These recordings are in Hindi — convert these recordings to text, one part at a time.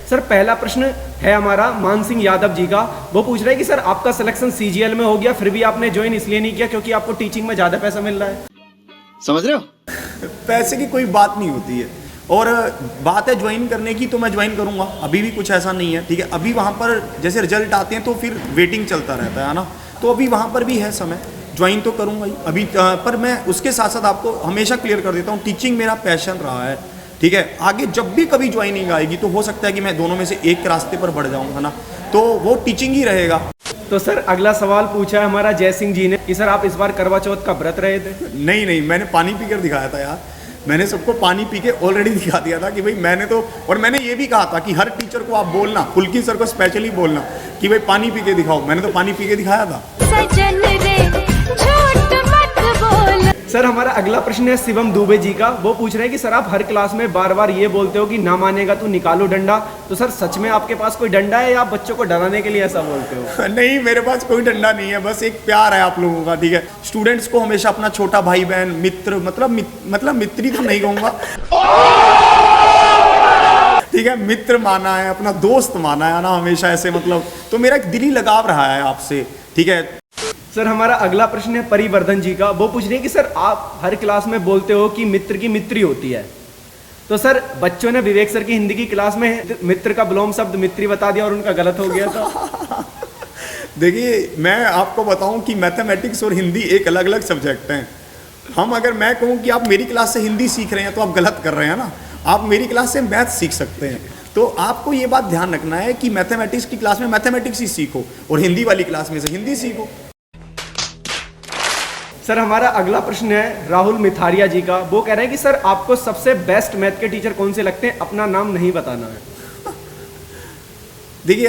सर पहला प्रश्न है हमारा मान सिंह यादव जी का। वो पूछ रहे हैं कि सर आपका सिलेक्शन सीजीएल में हो गया, फिर भी आपने ज्वाइन इसलिए नहीं किया क्योंकि आपको टीचिंग में ज़्यादा पैसा मिल रहा है। समझ रहे हो? पैसे की कोई बात नहीं होती है, और बात है ज्वाइन करने की तो मैं ज्वाइन करूंगा, अभी भी कुछ ऐसा नहीं है, ठीक है। अभी वहाँ पर जैसे रिजल्ट आते हैं तो फिर वेटिंग चलता रहता है ना, तो अभी वहाँ पर भी है समय, ज्वाइन तो करूँगा ही अभी। पर मैं उसके साथ साथ आपको हमेशा क्लियर कर देता हूँ, टीचिंग मेरा पैशन रहा है, ठीक है। आगे जब भी कभी ज्वाइनिंग आएगी तो हो सकता है कि मैं दोनों में से एक रास्ते पर बढ़ जाऊँगा ना, तो वो टीचिंग ही रहेगा। तो सर अगला सवाल पूछा है हमारा जय सिंह जी ने कि सर आप इस बार करवा चौथ का व्रत रहे थे। नहीं, मैंने पानी पीकर दिखाया था यार, मैंने सबको पानी पी के ऑलरेडी दिखा दिया था कि भाई मैंने तो, और मैंने ये भी कहा था कि हर टीचर को आप बोलना, पुलकी सर को स्पेशली बोलना कि भाई पानी पी के दिखाओ, मैंने तो पानी पी के दिखाया था। सजन रे झूठ मत बोल। सर हमारा अगला प्रश्न है शिवम दुबे जी का। वो पूछ रहे हैं कि सर आप हर क्लास में बार बार ये बोलते हो कि ना मानेगा तो निकालो डंडा, तो सर सच में आपके पास कोई डंडा है या आप बच्चों को डराने के लिए ऐसा बोलते हो? नहीं, मेरे पास कोई डंडा नहीं है, बस एक प्यार है आप लोगों का, ठीक है। स्टूडेंट्स को हमेशा अपना छोटा भाई बहन मित्र, मतलब मित्री तो नहीं कहूँगा, ठीक है, मित्र माना है, अपना दोस्त माना है ना हमेशा ऐसे, मतलब तो मेरा एक दिली लगाव रहा है आपसे, ठीक है। सर हमारा अगला प्रश्न है परिवर्धन जी का। वो पूछ रहे हैं कि सर आप हर क्लास में बोलते हो कि मित्र की मित्री होती है, तो सर बच्चों ने विवेक सर की हिंदी की क्लास में मित्र का विलोम शब्द मित्री बता दिया और उनका गलत हो गया था। देखिए, मैं आपको बताऊं कि मैथमेटिक्स और हिंदी एक अलग अलग सब्जेक्ट हैं। अगर मैं कहूं कि आप मेरी क्लास से हिंदी सीख रहे हैं तो आप गलत कर रहे हैं ना, आप मेरी क्लास से मैथ सीख सकते हैं। तो आपको ये बात ध्यान रखना है कि मैथमेटिक्स की क्लास में मैथमेटिक्स ही सीखो और हिंदी वाली क्लास में से हिंदी सीखो। सर हमारा अगला प्रश्न है राहुल मिथारिया जी का। वो कह रहे हैं कि सर आपको सबसे बेस्ट मैथ के टीचर कौन से लगते हैं, अपना नाम नहीं बताना है। देखिए,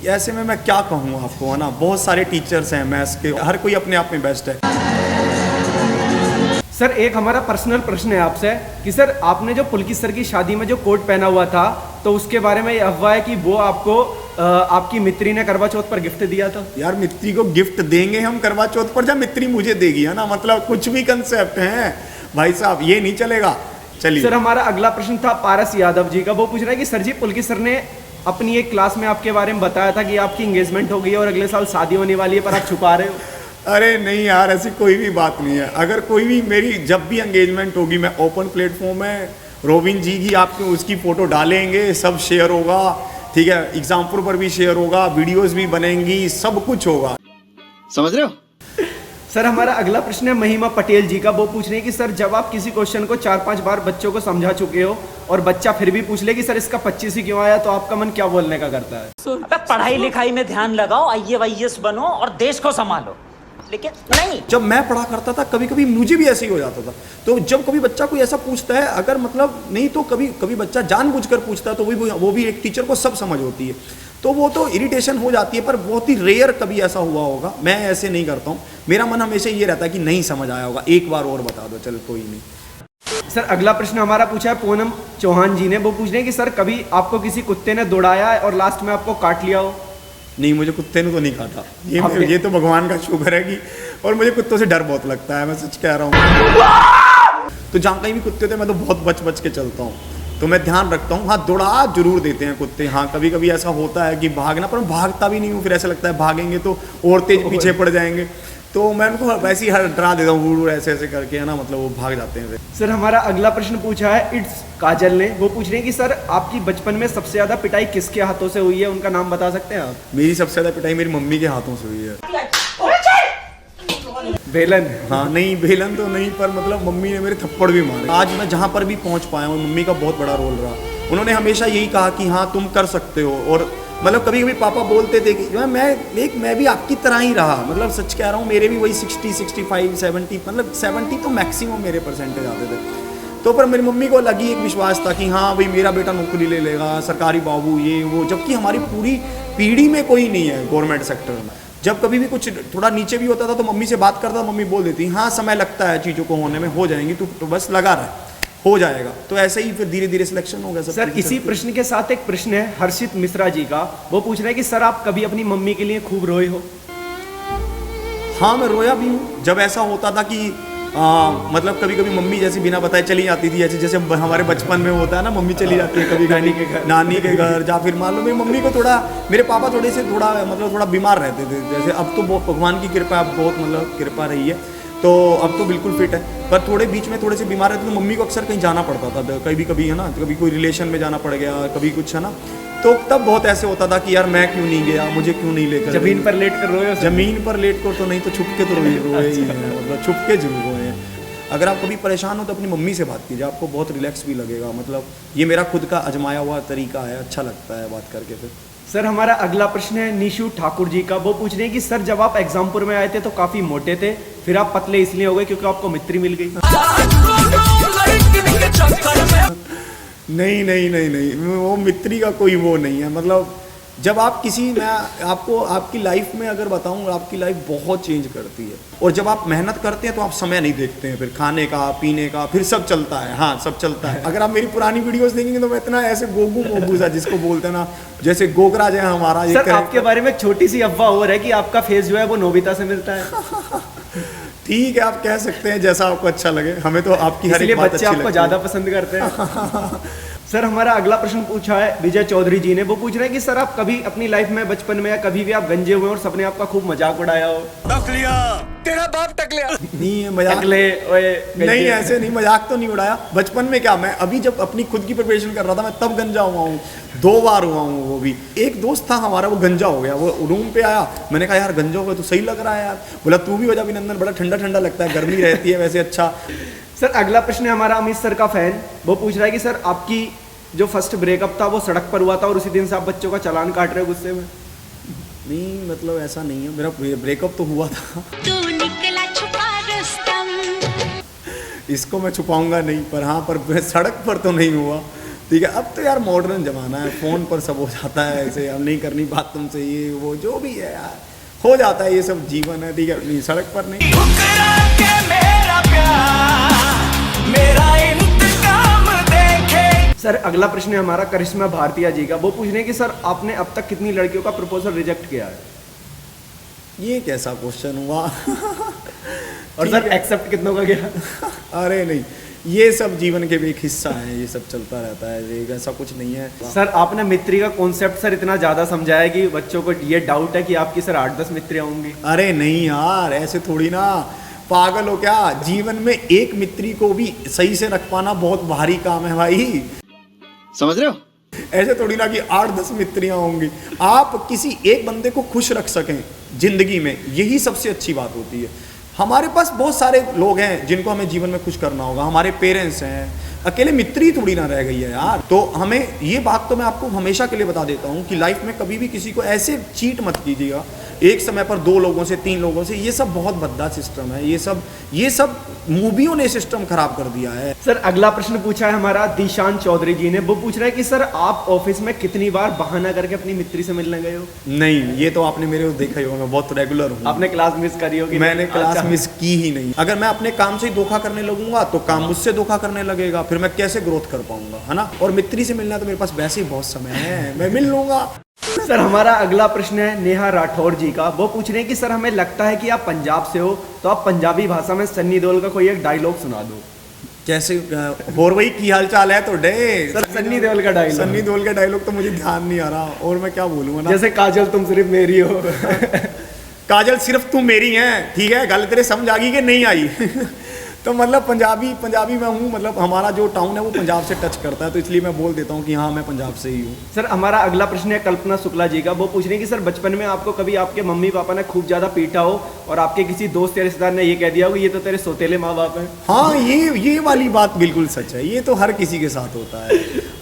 ऐसे में मैं क्या कहूँ आपको, है ना, बहुत सारे टीचर्स हैं मैथ्स के, हर कोई अपने आप में बेस्ट है। सर एक हमारा पर्सनल प्रश्न है आपसे कि सर आपने जो पुलकी सर की शादी में जो कोट पहना हुआ था, तो उसके बारे में ये अफवाह है कि वो आपको आपकी मित्री ने करवा चौथ पर गिफ्ट दिया था। यार, मित्री को गिफ्ट देंगे हम करवा चौथ पर, जब मित्री मुझे देगी, है ना, मतलब कुछ भी कंसेप्ट है भाई साहब, ये नहीं चलेगा। चलिए सर हमारा अगला प्रश्न था पारस यादव जी का। वो पूछ रहा है कि सर जी पुलकी सर ने अपनी एक क्लास में आपके बारे में बताया था कि आपकी एंगेजमेंट हो गई है और अगले साल शादी होने वाली है, पर आप छुपा रहे हो। अरे नहीं यार, ऐसी कोई भी बात नहीं है। अगर कोई भी मेरी जब भी एंगेजमेंट होगी, मैं ओपन प्लेटफॉर्म में रोबिन जी की आपको उसकी फ़ोटो डालेंगे, सब शेयर होगा, ठीक है, एग्जाम्पल पर भी शेयर होगा, वीडियोस भी बनेंगी, सब कुछ होगा। समझ रहे हो? सर हमारा अगला प्रश्न है महिमा पटेल जी का। वो पूछ रहे हैं कि सर जब आप किसी क्वेश्चन को 4-5 बार बच्चों को समझा चुके हो और बच्चा फिर भी पूछ ले कि सर इसका 25 ही क्यों आया, तो आपका मन क्या बोलने का करता है? पढ़ाई लिखाई में ध्यान लगाओ, IAS बनो और देश को संभालो। लेकिन नहीं, जब मैं पढ़ा करता था कभी कभी मुझे भी ऐसे ही हो जाता था। तो जब कभी बच्चा कोई ऐसा पूछता है, अगर मतलब नहीं तो कभी कभी बच्चा जानबूझकर पूछता है, तो वो भी एक टीचर को सब समझ होती है, तो वो तो इरिटेशन हो जाती है। पर बहुत ही रेयर कभी ऐसा हुआ होगा, मैं ऐसे नहीं करता हूँ। मेरा मन हमेशा ये रहता है कि नहीं समझ आया होगा, एक बार और बता दो, चल कोई नहीं। सर अगला प्रश्न हमारा पूछा है पूनम चौहान जी ने। वो पूछ रहे हैं कि सर कभी आपको किसी कुत्ते ने दौड़ाया है और लास्ट में आपको काट लिया हो? नहीं, मुझे कुत्ते ने तो नहीं काटा, ये तो भगवान का शुक्र है कि, और मुझे कुत्तों से डर बहुत लगता है, मैं सच कह रहा हूँ। तो जहाँ कहीं भी कुत्ते होते हैं मैं तो बहुत बच के चलता हूँ, तो मैं ध्यान रखता हूँ। हाँ, दौड़ा जरूर देते हैं कुत्ते, हाँ कभी कभी ऐसा होता है कि भागना, पर मैं भागता भी नहीं हूँ, फिर ऐसा लगता है भागेंगे तो और तेज पीछे पड़ जाएंगे, तो मैं उनको वैसे ही डरा देता हूँ, ऐसे ऐसे करके, है ना, मतलब वो भाग जाते हैं। सर हमारा अगला प्रश्न पूछा है इट्स काजल ने। वो पूछ रहे हैं कि सर आपकी बचपन में सबसे ज्यादा पिटाई किसके हाथों से हुई है, उनका नाम बता सकते हैं आप? मेरी सबसे ज्यादा पिटाई मेरी मम्मी के हाथों से हुई है। बेलन? हाँ, नहीं बेलन तो नहीं, पर मतलब मम्मी ने मेरे थप्पड़ भी मारे। आज मैं जहाँ पर भी पहुँच पाया हूँ, मम्मी का बहुत बड़ा रोल रहा। उन्होंने हमेशा यही कहा कि हाँ तुम कर सकते हो, और मतलब कभी कभी पापा बोलते थे कि मैं भी आपकी तरह ही रहा, मतलब सच कह रहा हूँ, मेरे भी वही 60, 65, 70, मतलब 70 तो मैक्सिमम मेरे परसेंटेज आते थे। तो पर मेरी मम्मी को अलग ही एक विश्वास था कि हाँ भाई मेरा बेटा नौकरी ले लेगा, सरकारी बाबू ये वो, जबकि हमारी पूरी पीढ़ी में कोई नहीं है गवर्नमेंट सेक्टर में। जब कभी भी कुछ थोड़ा नीचे भी होता था तो मम्मी से बात करता, मम्मी बोल देती हाँ समय लगता है चीज़ों को होने में, हो जाएंगी, तो बस लगा रहा, हो जाएगा। तो ऐसे ही फिर धीरे धीरे सिलेक्शन हो गया। सर इसी प्रश्न के साथ एक प्रश्न है हर्षित मिश्रा जी का। वो पूछ रहे हैं कि सर आप कभी अपनी मम्मी के लिए खूब रोए हो? हाँ, मैं रोया भी हूँ। जब ऐसा होता था कि मतलब कभी कभी मम्मी जैसे बिना बताए चली जाती थी, ऐसे जैसे हमारे बचपन में होता है ना, मम्मी चली जाती है कभी नानी के घर। नानी के घर, या फिर मान लो मेरी मम्मी को थोड़ा, मेरे पापा थोड़े से थोड़ा मतलब थोड़ा बीमार रहते थे, जैसे अब तो बहुत भगवान की कृपा, अब बहुत मतलब कृपा रही है, तो अब तो बिल्कुल फिट है, पर थोड़े बीच में थोड़े से बीमार रहते तो मम्मी को अक्सर कहीं जाना पड़ता था, कभी कभी है ना, कभी कोई रिलेशन में जाना पड़ गया, कभी कुछ है ना, तो तब बहुत ऐसे होता था कि यार मैं क्यों नहीं गया, मुझे क्यों नहीं लेकर जमीन पर लेट कर रोए हो सर? जमीन पर लेट कर तो नहीं, तो छुप के तो रोए ही हैं, मतलब छुप के जरूर रोए हैं। अगर आप कभी परेशान हो तो अपनी मम्मी से बात कीजिए, आपको बहुत रिलैक्स भी लगेगा, मतलब ये मेरा खुद का आजमाया हुआ तरीका है, अच्छा लगता है बात करके। फिर सर हमारा अगला प्रश्न है निशु ठाकुर जी का, वो पूछ रहे हैं कि सर जब आप एग्जामपुर में आए थे तो काफी मोटे थे, फिर आप पतले इसलिए हो गए क्योंकि आपको मित्री मिल गई? नहीं नहीं नहीं नहीं, वो मित्री का कोई वो नहीं है, मतलब जब आप किसी, मैं आपको आपकी लाइफ में अगर बताऊं, आपकी लाइफ बहुत चेंज करती है, और जब आप मेहनत करते हैं तो आप समय नहीं देखते हैं, फिर खाने का पीने का फिर सब चलता है, हाँ सब चलता है। अगर आप मेरी पुरानी वीडियोस देखेंगे तो मैं इतना ऐसे गोगू मोगूजा जिसको बोलते हैं ना, जैसे गोगराज है हमारा सर आपके बारे में छोटी सी अफवाह हो रहा है कि आपका फेस जो है वो नोबिता से मिलता है। ठीक है, आप कह सकते हैं जैसा आपको अच्छा लगे, हमें तो आपकी हर इसलिए एक बात बच्चे अच्छी आपको लगती ज्यादा है। पसंद करते हैं। सर हमारा अगला प्रश्न पूछा है विजय चौधरी जी ने, वो पूछ रहे हैं कि सर आप कभी अपनी लाइफ में बचपन में या कभी भी आप गंजे हुए और सबने आपका खूब मजाक उड़ाया हो? तेरा बाप टकलिया। नहीं मजाक, अगले ओए गंजे। नहीं ऐसे नहीं, मजाक तो नहीं उड़ाया बचपन में। क्या मैं अभी जब अपनी खुद की प्रिपरेशन कर रहा था मैं तब गंजा हुआ हूँ, 2 बार हुआ हूँ। वो भी एक दोस्त था हमारा, वो गंजा हो गया, वो रूम पे आया, मैंने कहा यार गंजा हो गया तो सही लग रहा है यार, बोला तू भी हो जा अभिनंदन, बड़ा ठंडा ठंडा लगता है, गर्मी रहती है वैसे। अच्छा सर अगला प्रश्न है हमारा अमित सर का फैन, वो पूछ रहा है कि सर आपकी जो फर्स्ट ब्रेकअप था वो सड़क पर हुआ था और उसी दिन से आप बच्चों का चालान काट रहे हो गुस्से में? नहीं मतलब ऐसा नहीं है, मेरा ब्रेकअप तो हुआ था। तू निकला छुपा रुस्तम। इसको मैं छुपाऊंगा नहीं, पर हाँ पर सड़क पर तो नहीं हुआ। ठीक है, अब तो यार मॉडर्न जमाना है, फ़ोन पर सब हो जाता है, ऐसे अब नहीं करनी बात तुमसे, ये वो जो भी है यार हो जाता है, ये सब जीवन है। ठीक है, नहीं सड़क पर नहीं। सर अगला प्रश्न है हमारा करिश्मा भारतीय जी का, वो पूछ रहे हैं कि सर आपने अब तक कितनी लड़कियों का प्रपोजल रिजेक्ट किया है? ये कैसा क्वेश्चन हुआ? और सर एक्सेप्ट कितनों का गया? अरे नहीं, ये सब जीवन के भी एक हिस्सा है, ये सब चलता रहता है, ये ऐसा कुछ नहीं है। सर आपने मित्री का कॉन्सेप्ट सर इतना ज्यादा समझाया कि बच्चों को ये डाउट है कि आपकी सर 8-10 मित्रियां होंगी। अरे नहीं यार, ऐसे थोड़ी ना, पागल हो क्या? जीवन में एक मित्री को भी सही से रख पाना बहुत भारी काम है भाई, समझ रहे हो? ऐसे थोड़ी ना कि 8-10 मित्रियां होंगी। आप किसी एक बंदे को खुश रख सकें जिंदगी में, यही सबसे अच्छी बात होती है। हमारे पास बहुत सारे लोग हैं जिनको हमें जीवन में खुश करना होगा, हमारे पेरेंट्स हैं, अकेले मित्र ही थोड़ी ना रह गई है यार। तो हमें ये बात तो मैं आपको हमेशा के लिए बता देता हूँ कि लाइफ में कभी भी किसी को ऐसे चीट मत कीजिएगा एक समय पर 2 लोगों से 3 लोगों से, ये सब बहुत भद्दा सिस्टम है, ये सब मूवियों ने सिस्टम खराब कर दिया है। सर अगला प्रश्न पूछा है हमारा दीशान चौधरी जी ने, वो पूछ रहे हैं कि सर आप ऑफिस में कितनी बार बहाना करके अपनी मित्री से मिलने गए हो? नहीं, ये तो आपने मेरे को देखा ही होगा, मैं बहुत रेगुलर हूँ। आपने क्लास मिस करी होगी? मैंने क्लास अच्छा। मिस की ही नहीं। अगर मैं अपने काम से ही धोखा करने लगूंगा तो काम मुझसे धोखा करने लगेगा, फिर मैं कैसे ग्रोथ कर पाऊंगा, है ना? और मित्री से मिलना तो मेरे पास वैसे ही बहुत समय है, मैं मिल लूंगा। सर हमारा अगला प्रश्न है नेहा राठौर जी का, वो पूछ रहे हैं कि सर हमें लगता है कि आप पंजाब से हो, तो आप पंजाबी भाषा में सन्नी देओल का कोई एक डायलॉग सुना दो। कैसे और वही की हाल चाल है तो डे सर सन्नी देओल का डायलॉग। सन्नी देओल का डायलॉग तो मुझे ध्यान नहीं आ रहा, और मैं क्या बोलूँगा ना। जैसे काजल तुम सिर्फ मेरी हो। काजल सिर्फ तू मेरी है, ठीक है, गल तेरे समझ आ गई कि नहीं आई? तो मतलब पंजाबी मैं हूँ, मतलब हमारा जो टाउन है वो पंजाब से टच करता है, तो इसलिए मैं बोल देता हूँ कि हाँ मैं पंजाब से ही हूँ। सर हमारा अगला प्रश्न है कल्पना शुक्ला जी का, वो पूछ रहे हैं कि सर बचपन में आपको कभी आपके मम्मी पापा ने खूब ज्यादा पीटा हो और आपके किसी दोस्त या रिश्तेदार ने ये कह दिया हो कि ये तो तेरे सोतेले माँ बाप हैं? हाँ, ये वाली बात बिल्कुल सच है, ये तो हर किसी के साथ होता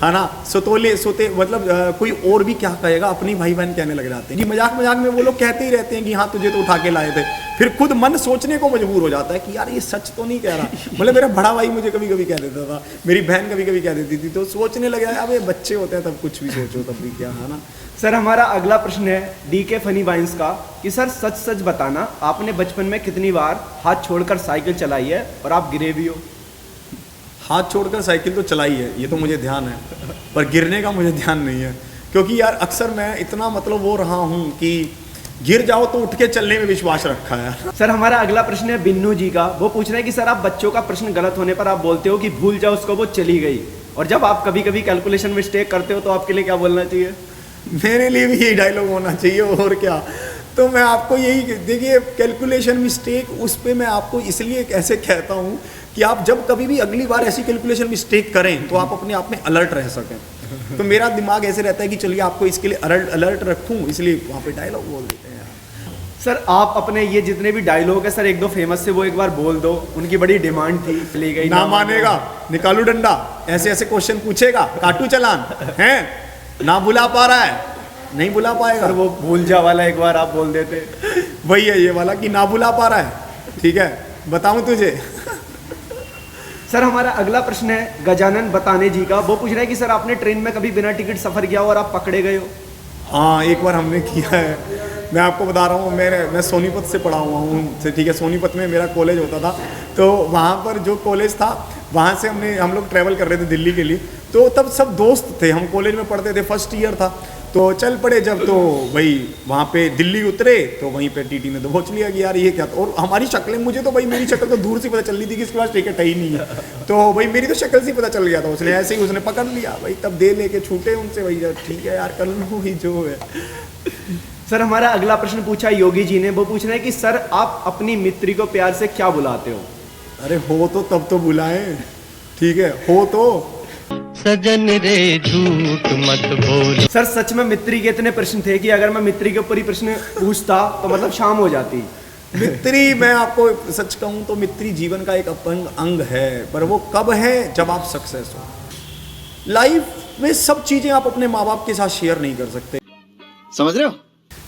है ना? सोते मतलब कोई और भी क्या कहेगा, अपनी भाई बहन कहने लग जाते हैं। मजाक में वो लोग कहते ही रहते हैं कि हाँ तुझे तो उठा के लाए थे, फिर खुद मन सोचने को मजबूर हो जाता है कि यार ये सच तो नहीं कह रहा। मतलब मेरा बड़ा भाई मुझे कभी कभी कह देता था, मेरी बहन कभी कभी कह देती थी, तो सोचने लगा अब ये बच्चे होते हैं तब कुछ भी सोचो तब भी क्या, है ना? सर हमारा अगला प्रश्न है डीके फनी वाइन्स का, कि सर सच सच बताना आपने बचपन में कितनी बार हाथ छोड़कर साइकिल चलाई है और आप गिरे भी हो? हाथ छोड़कर साइकिल तो चलाई है, ये तो मुझे ध्यान है, पर गिरने का मुझे ध्यान नहीं है, क्योंकि यार अक्सर मैं इतना मतलब वो रहा हूँ कि गिर जाओ तो उठ के चलने में विश्वास रखा है। सर हमारा अगला प्रश्न है बिन्नू जी का। वो पूछ रहे हैं कि सर आप बच्चों का प्रश्न गलत होने पर आप बोलते हो कि भूल जाओ उसको, वो चली गई, और जब आप कभी कभी कैलकुलेशन मिस्टेक करते हो तो आपके लिए क्या बोलना चाहिए? मेरे लिए भी यही डायलॉग होना चाहिए और क्या। तो मैं आपको यही, देखिए कैलकुलेशन मिस्टेक, उस पर मैं आपको इसलिए ऐसे कहता हूँ कि आप जब कभी भी अगली बार ऐसी कैलकुलेशन मिस्टेक करें तो आप अपने आप में अलर्ट रह सकें। तो मेरा दिमाग ऐसे रहता है कि चलिए आपको इसके लिए अलर्ट रखूँ, इसलिए वहाँ पे डायलॉग बोल देते हैं। सर आप अपने ये जितने भी डायलॉग है सर, एक दो फेमस से वो एक बार बोल दो, उनकी बड़ी डिमांड थी। ले गई ना मानेगा, निकालू डंडा, ऐसे ऐसे क्वेश्चन पूछेगा, काटू चलान है, ना बुला पा रहा है, नहीं बुला पाएगा। सर वो भूल जा वाला एक बार आप बोल देते। वही है ये वाला कि ना बुला पा रहा है, ठीक है बताऊं तुझे। सर हमारा अगला प्रश्न है गजानन बताने जी का। वो पूछ रहे हैं कि सर आपने ट्रेन में कभी बिना टिकट सफर किया और आप पकड़े गए हो? हाँ एक बार हमने किया है। मैं आपको बता रहा हूँ, मैं सोनीपत से पढ़ा हुआ हूँ, ठीक है, सोनीपत में मेरा कॉलेज होता था। तो वहाँ पर जो कॉलेज था वहाँ से हम लोग ट्रैवल कर रहे थे दिल्ली के लिए। तो तब सब दोस्त थे, हम कॉलेज में पढ़ते थे, फर्स्ट ईयर था। तो चल पड़े जब, तो भाई वहाँ पे दिल्ली उतरे तो वहीं पे टीटी ने दबोच लिया कि यार ये क्या था। और हमारी शक्लें, मुझे तो भाई मेरी शक्ल तो दूर से पता चल रही थी कि इसके पास टिकट है ही नहीं है। तो भाई मेरी तो शक्ल से ही पता चल गया था, उसने ऐसे ही उसने पकड़ लिया भाई, तब दे लेके छूटे उनसे। भाई ठीक है यार कर लो ही जो है। सर हमारा अगला प्रश्न पूछा योगी जी ने। वो पूछ रहे हैं कि सर आप अपनी मित्री को प्यार से क्या बुलाते हो? अरे हो तो तब तो बुलाएं, ठीक है, हो तो। सजन रे झूठ मत बोल। सर सच में मित्री के इतने प्रश्न थे कि अगर मैं मित्री के ऊपर ही प्रश्न पूछता तो मतलब शाम हो जाती। मित्री, मैं आपको सच कहूं तो मित्री जीवन का एक अपंग अंग है, पर वो कब है? जब आप सक्सेस हो। लाइफ में सब चीजें आप अपने माँ बाप के साथ शेयर नहीं कर सकते, समझ रहे हो?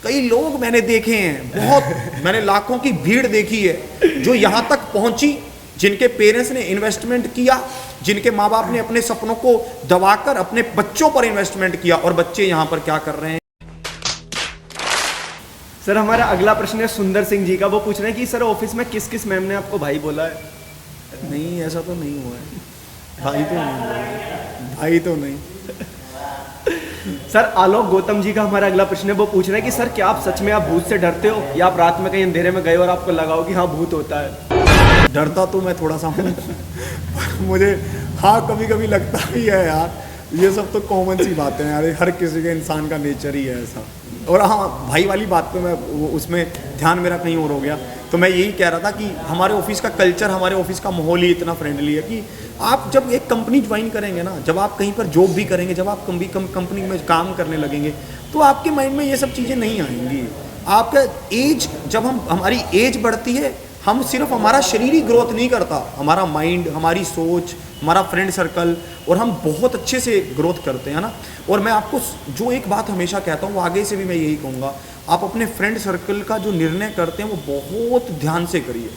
कई लोग मैंने देखे हैं, बहुत मैंने लाखों की भीड़ देखी है जो यहाँ तक पहुंची, जिनके पेरेंट्स ने इन्वेस्टमेंट किया, जिनके माँ बाप ने अपने सपनों को दबाकर अपने बच्चों पर इन्वेस्टमेंट किया, और बच्चे यहाँ पर क्या कर रहे हैं। सर हमारा अगला प्रश्न है सुंदर सिंह जी का। वो पूछ रहे हैं कि सर ऑफिस में किस किस मैम ने आपको भाई बोला है? नहीं ऐसा तो नहीं हुआ है, भाई तो नहीं हुआ है, भाई तो नहीं। सर आलोक गौतम जी का हमारा अगला प्रश्न है। वो पूछ रहे हैं कि सर क्या आप सच में आप भूत से डरते हो, या आप रात में कहीं अंधेरे में गए और आपको लगा हो कि हाँ भूत होता है? डरता तो मैं थोड़ा सा हूँ, मुझे हाँ कभी कभी लगता भी है यार। ये सब तो कॉमन सी बातें हैं यार, हर किसी के इंसान का नेचर ही है ऐसा। और हाँ भाई वाली बात पे मैं उसमें ध्यान मेरा कहीं और हो गया। तो मैं यही कह रहा था कि हमारे ऑफिस का कल्चर, हमारे ऑफिस का माहौल ही इतना फ्रेंडली है कि आप जब एक कंपनी ज्वाइन करेंगे ना, जब आप कहीं पर जॉब भी करेंगे, जब आप कंपनी में काम करने लगेंगे, तो आपके माइंड में ये सब चीज़ें नहीं आएंगी। आपका एज, जब हमारी एज बढ़ती है, हम सिर्फ हमारा शरीर ही ग्रोथ नहीं करता, हमारा माइंड, हमारी सोच, हमारा फ्रेंड सर्कल, और हम बहुत अच्छे से ग्रोथ करते हैं ना। और मैं आपको जो एक बात हमेशा कहता हूँ, वो आगे से भी मैं यही कहूँगा, आप अपने फ्रेंड सर्कल का जो निर्णय करते हैं वो बहुत ध्यान से करिए।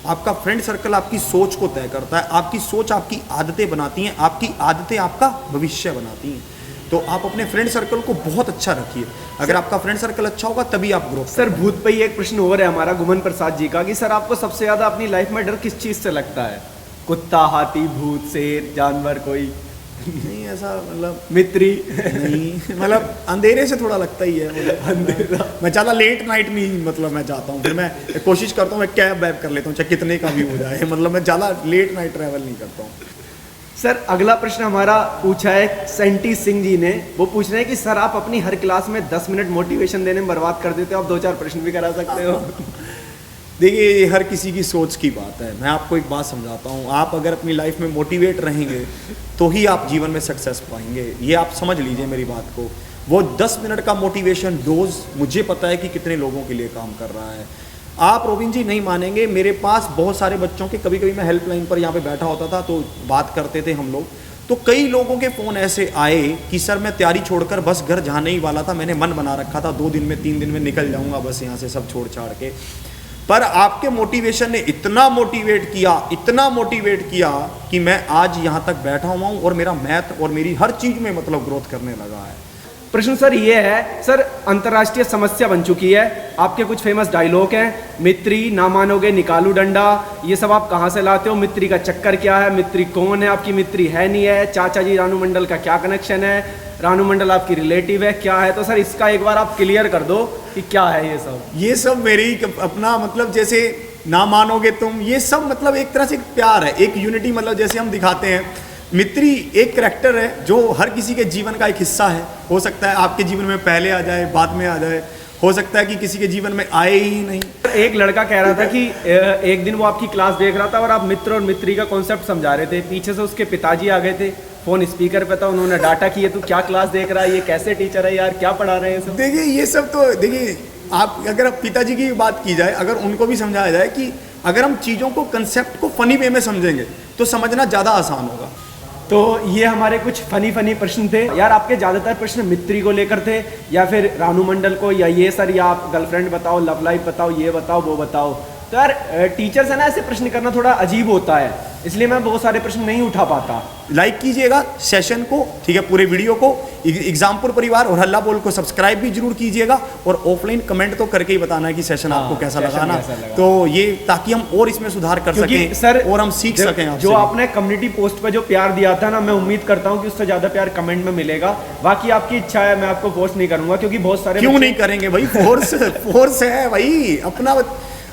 आपका फ्रेंड सर्कल आपकी सोच को तय करता है, आपकी सोच आपकी आदतें बनाती हैं, आपकी आदतें आपका भविष्य बनाती हैं। तो आप अपने फ्रेंड सर्कल को बहुत अच्छा रखिए। अगर आपका फ्रेंड सर्कल अच्छा होगा तभी आप ग्रोथ। सर भूत पे ही एक प्रश्न और है हमारा गुमन प्रसाद जी का कि सर आपको सबसे ज्यादा अपनी लाइफ में डर किस चीज से लगता है? कुत्ता, हाथी, भूत, शेर, जानवर कोई? नहीं ऐसा मतलब मित्री? नहीं, मतलब अंधेरे से थोड़ा लगता ही है मुझे। अंधेरा, मैं ज़्यादा लेट नाइट नहीं, मतलब मैं जाता हूँ, फिर मैं कोशिश करता हूँ मैं कैब वैब कर लेता हूँ, चाहे कितने का भी हो जाए, मतलब मैं ज़्यादा लेट नाइट ट्रैवल नहीं करता हूँ। सर अगला प्रश्न हमारा पूछा है सेंटी सिंह जी ने। वो पूछ रहे हैं कि सर आप अपनी हर क्लास में 10 मिनट मोटिवेशन देने में बर्बाद कर देते हो, आप 2-4 प्रश्न भी करा सकते हो। देखिए ये हर किसी की सोच की बात है। मैं आपको एक बात समझाता हूँ, आप अगर अपनी लाइफ में मोटिवेट रहेंगे तो ही आप जीवन में सक्सेस पाएंगे। ये आप समझ लीजिए मेरी बात को। वो 10 मिनट का मोटिवेशन डोज मुझे पता है कि कितने लोगों के लिए काम कर रहा है। आप रोबिन जी नहीं मानेंगे, मेरे पास बहुत सारे बच्चों के, कभी कभी मैं हेल्पलाइन पर यहाँ पे बैठा होता था तो बात करते थे हम लोग, तो कई लोगों के फ़ोन ऐसे आए कि सर मैं तैयारी छोड़कर बस घर जाने ही वाला था, मैंने मन बना रखा था 2 दिन में 3 दिन में निकल जाऊँगा बस यहाँ से सब छोड़ छाड़ के, पर आपके मोटिवेशन ने इतना मोटिवेट किया कि मैं आज यहाँ तक बैठा हुआ हूँ और मेरा मैथ और मेरी हर चीज़ में मतलब ग्रोथ करने लगा है। प्रश्न सर ये है, सर अंतर्राष्ट्रीय समस्या बन चुकी है, आपके कुछ फेमस डायलॉग हैं, मित्री, ना मानोगे, निकालू डंडा, ये सब आप कहाँ से लाते हो? मित्री का चक्कर क्या है? मित्री कौन है? आपकी मित्री है नहीं है? चाचा जी रानू मंडल का क्या कनेक्शन है? रानू मंडल आपकी रिलेटिव है क्या है? तो सर इसका एक बार आप क्लियर कर दो कि क्या है ये सब? ये सब मेरी अपना मतलब जैसे ना मानोगे तुम, ये सब मतलब एक तरह से एक प्यार है, एक यूनिटी, मतलब जैसे हम दिखाते हैं। मित्री एक करैक्टर है जो हर किसी के जीवन का एक हिस्सा है। हो सकता है आपके जीवन में पहले आ जाए, बाद में आ जाए, हो सकता है कि किसी के जीवन में आए ही नहीं। एक लड़का कह रहा था कि एक दिन वो आपकी क्लास देख रहा था और आप मित्र और मित्री का कॉन्सेप्ट समझा रहे थे, पीछे से उसके पिताजी आ गए थे, फोन स्पीकर पे था, उन्होंने डाटा किए, तू क्या क्लास देख रहा है, ये कैसे टीचर है यार, क्या पढ़ा रहे हैं सब? देखिए ये सब तो देखिए, आप अगर पिताजी की बात की जाए, अगर उनको भी समझाया जाए कि अगर हम चीज़ों को, कंसेप्ट को फनी वे में समझेंगे तो समझना ज़्यादा आसान होगा। तो ये हमारे कुछ फनी प्रश्न थे यार। आपके ज़्यादातर प्रश्न मित्री को लेकर थे या फिर रानू मंडल को, या ये सर, या आप गर्लफ्रेंड बताओ, लव लाइफ बताओ, ये बताओ, वो बताओ? तो यार टीचर से ना ऐसे प्रश्न करना थोड़ा अजीब होता है, इसलिए मैं बहुत सारे प्रश्न नहीं उठा पाता। लाइक कीजिएगा सेशन को, ठीक है, पूरे वीडियो को, एग्जामपुर परिवार और हल्ला बोल को सब्सक्राइब भी जरूर कीजिएगा, और ऑफलाइन कमेंट तो करके ही बताना है कि सेशन आपको कैसा लगा ना, तो ये ताकि हम और इसमें सुधार कर सकें सर और हम सीख सकें आपसे। जो आपने कम्युनिटी पोस्ट पे जो प्यार दिया था ना, मैं उम्मीद करता हूँ कि उससे ज्यादा प्यार कमेंट में मिलेगा। बाकी आपकी इच्छा है, मैं आपको फोर्स नहीं करूंगा, क्योंकि बहुत सारे क्यों नहीं करेंगे भाई, फोर्स है भाई अपना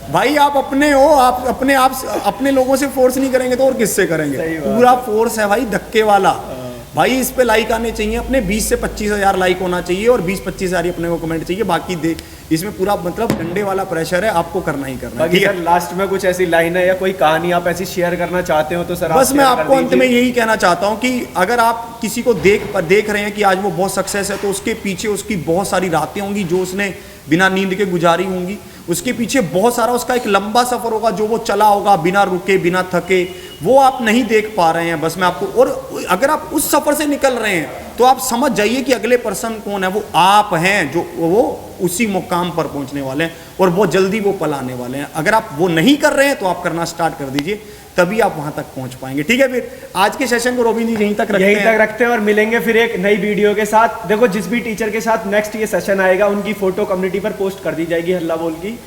भाई, आप अपने हो, आप अपने लोगों से फोर्स नहीं करेंगे तो और किससे करेंगे? पूरा फोर्स है भाई, धक्के वाला भाई। इस पे लाइक आने चाहिए अपने, 20 से 25 हज़ार लाइक होना चाहिए और 20-25 हज़ार अपने को कमेंट चाहिए। बाकी इसमें पूरा मतलब डंडे वाला प्रेशर है, आपको करना ही करना है। सर लास्ट में कुछ ऐसी लाइन है या कोई कहानी आप ऐसी शेयर करना चाहते हो तो सर? बस मैं आपको अंत में यही कहना चाहता हूँ कि अगर आप किसी को देख रहे हैं कि आज वो बहुत सक्सेस है, तो उसके पीछे उसकी बहुत सारी रातें होंगी जो उसने बिना नींद के गुजारी होंगी, उसके पीछे बहुत सारा उसका एक लंबा सफर होगा जो वो चला होगा बिना रुके, बिना थके, वो आप नहीं देख पा रहे हैं। बस मैं आपको, और अगर आप उस सफर से निकल रहे हैं तो आप समझ जाइए कि अगले पर्सन कौन है, वो आप हैं, जो वो उसी मुकाम पर पहुंचने वाले हैं और बहुत जल्दी वो पल आने वाले हैं। अगर आप वो नहीं कर रहे हैं तो आप करना स्टार्ट कर दीजिए, तभी आप वहां तक पहुंच पाएंगे। ठीक है, फिर आज के सेशन को रोबिन जी यहीं तक रखते हैं और मिलेंगे फिर एक नई वीडियो के साथ। देखो जिस भी टीचर के साथ नेक्स्ट ये सेशन आएगा उनकी फोटो कम्युनिटी पर पोस्ट कर दी जाएगी हल्ला बोल की।